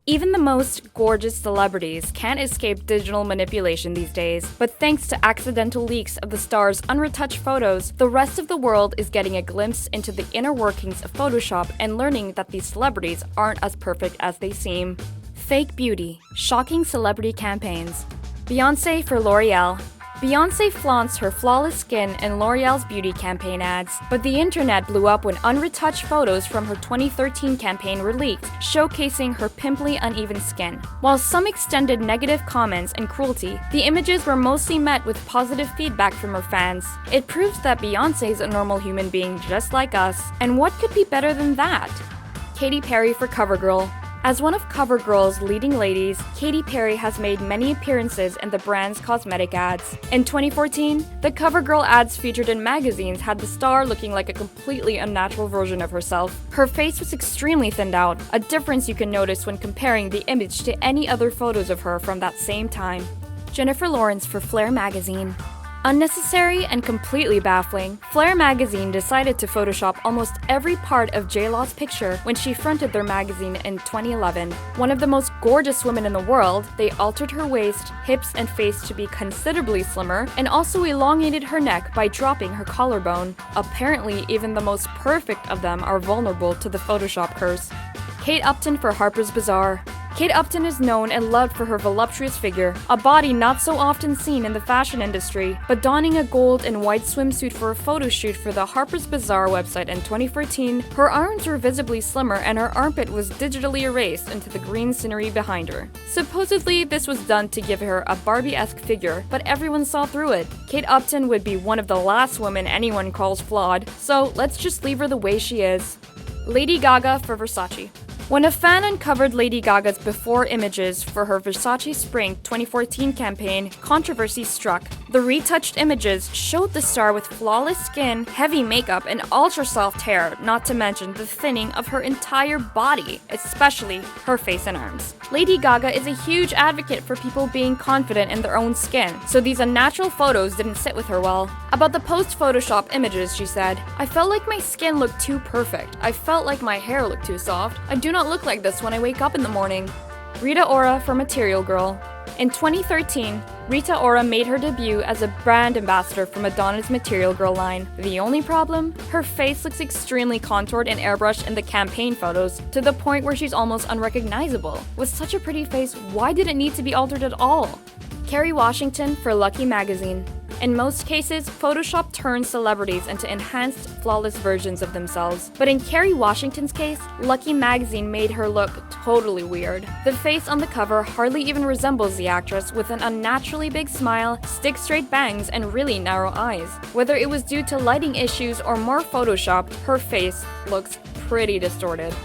Even the most gorgeous celebrities can't escape digital manipulation these days, but thanks to accidental leaks of the stars' unretouched photos, the rest of the world is getting a glimpse into the inner workings of Photoshop and learning that these celebrities aren't as perfect as they seem. Fake beauty, shocking celebrity campaigns. Beyoncé for L'Oreal. Beyoncé flaunts her flawless skin in L'Oreal's beauty campaign ads, but the internet blew up when unretouched photos from her 2013 campaign were leaked, showcasing her pimply, uneven skin. While some extended negative comments and cruelty, the images were mostly met with positive feedback from her fans. It proves that Beyoncé is a normal human being just like us, and what could be better than that? Katy Perry for CoverGirl. As one of CoverGirl's leading ladies, Katy Perry has made many appearances in the brand's cosmetic ads. In 2014, the CoverGirl ads featured in magazines had the star looking like a completely unnatural version of herself. Her face was extremely thinned out, a difference you can notice when comparing the image to any other photos of her from that same time. Jennifer Lawrence for Flair magazine. Unnecessary and completely baffling, Flair magazine decided to Photoshop almost every part of J-Law's picture when she fronted their magazine in 2011. One of the most gorgeous women in the world, they altered her waist, hips, and face to be considerably slimmer, and also elongated her neck by dropping her collarbone. Apparently, even the most perfect of them are vulnerable to the Photoshop curse. Kate Upton for Harper's Bazaar. Kate Upton is known and loved for her voluptuous figure, a body not so often seen in the fashion industry, but donning a gold and white swimsuit for a photo shoot for the Harper's Bazaar website in 2014, her arms were visibly slimmer and her armpit was digitally erased into the green scenery behind her. Supposedly, this was done to give her a Barbie-esque figure, but everyone saw through it. Kate Upton would be one of the last women anyone calls flawed, so let's just leave her the way she is. Lady Gaga for Versace. When a fan uncovered Lady Gaga's before images for her Versace Spring 2014 campaign, controversy struck. The retouched images showed the star with flawless skin, heavy makeup, and ultra-soft hair, not to mention the thinning of her entire body, especially her face and arms. Lady Gaga is a huge advocate for people being confident in their own skin, so these unnatural photos didn't sit with her well. About the post-Photoshop images, she said, "I felt like my skin looked too perfect. I felt like my hair looked too soft. I do not look like this when I wake up in the morning." Rita Ora for Material Girl. In 2013, Rita Ora made her debut as a brand ambassador for Madonna's Material Girl line. The only problem? Her face looks extremely contoured and airbrushed in the campaign photos, to the point where she's almost unrecognizable. With such a pretty face, why did it need to be altered at all? Kerry Washington for Lucky magazine. In most cases, Photoshop turns celebrities into enhanced, flawless versions of themselves. But in Kerry Washington's case, Lucky magazine made her look totally weird. The face on the cover hardly even resembles the actress, with an unnaturally big smile, stick-straight bangs, and really narrow eyes. Whether it was due to lighting issues or more Photoshopped, her face looks pretty distorted.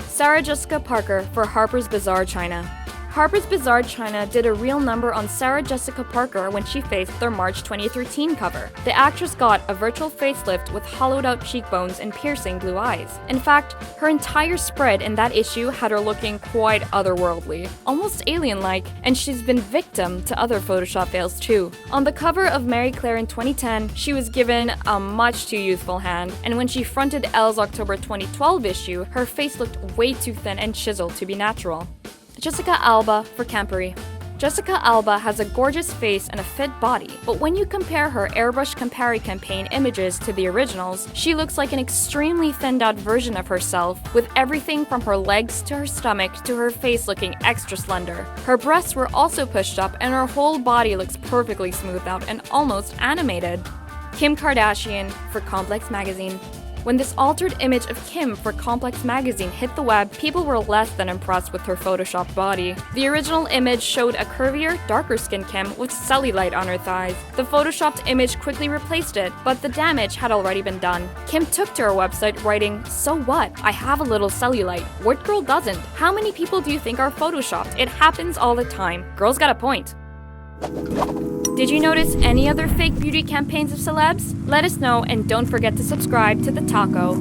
Sarah Jessica Parker for Harper's Bazaar China. Harper's Bazaar China did a real number on Sarah Jessica Parker when she faced their March 2013 cover. The actress got a virtual facelift with hollowed-out cheekbones and piercing blue eyes. In fact, her entire spread in that issue had her looking quite otherworldly, almost alien-like, and she's been victim to other Photoshop fails too. On the cover of Marie Claire in 2010, she was given a much too youthful hand, and when she fronted Elle's October 2012 issue, her face looked way too thin and chiseled to be natural. Jessica Alba for Campery. Jessica Alba has a gorgeous face and a fit body, but when you compare her airbrush Campari campaign images to the originals, she looks like an extremely thinned out version of herself, with everything from her legs to her stomach to her face looking extra slender. Her breasts were also pushed up and her whole body looks perfectly smoothed out and almost animated. Kim Kardashian for Complex magazine. When this altered image of Kim for Complex magazine hit the web, people were less than impressed with her photoshopped body. The original image showed a curvier, darker-skinned Kim with cellulite on her thighs. The photoshopped image quickly replaced it, but the damage had already been done. Kim took to her website writing, "So what? I have a little cellulite. What girl doesn't? How many people do you think are photoshopped? It happens all the time. Girls got a point." Did you notice any other fake beauty campaigns of celebs? Let us know and don't forget to subscribe to The Taco.